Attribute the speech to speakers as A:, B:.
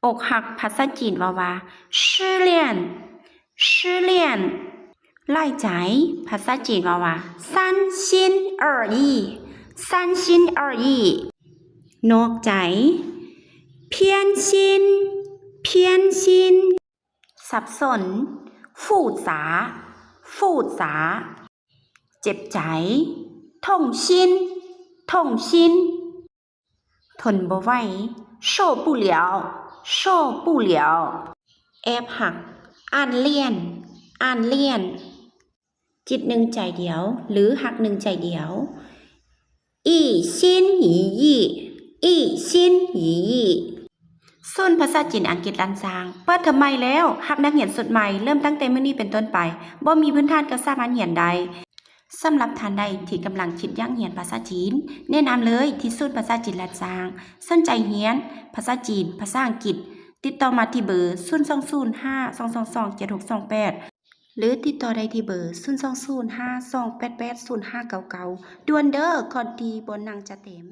A: อกหักภาษาจีนว่า失恋失恋ไล่ใจภาษาจีนว่า三心二意三心二意นอกใจ偏心偏心สับสน复杂复杂เจ็บใจ痛心痛心ทนบ่ไหว受不了受不了แอบหักอ่านเลี่ยนอ่านเลี่ยนจิตหนึ่งใจเดียวหรือหักหนึ่งใจเดียวอีซินหยียี่อีซินหยียี่ส่วนภาษาจีนอังกฤษลันซางเปิดเทอมใหม่แล้วหักนักเรียนสุดใหม่เริ่มตั้งแต่มื้อนี้เป็นต้นไปบ่มีพื้นฐานก็สามารถเรียนได้สำหรับท่านใดที่กำลังคิดอยากเรียนภาษาจีนแนะนำเลยที่ศูนย์ภาษาจีนลันซางสนใจเรียนภาษาจีนภาษาอังกฤษติดต่อมาที่เบอร์02052227628หรือติดต่อได้ที่เบอร์02052880599ด่วนเด้อก่อนที่บนหนังจะเต็ม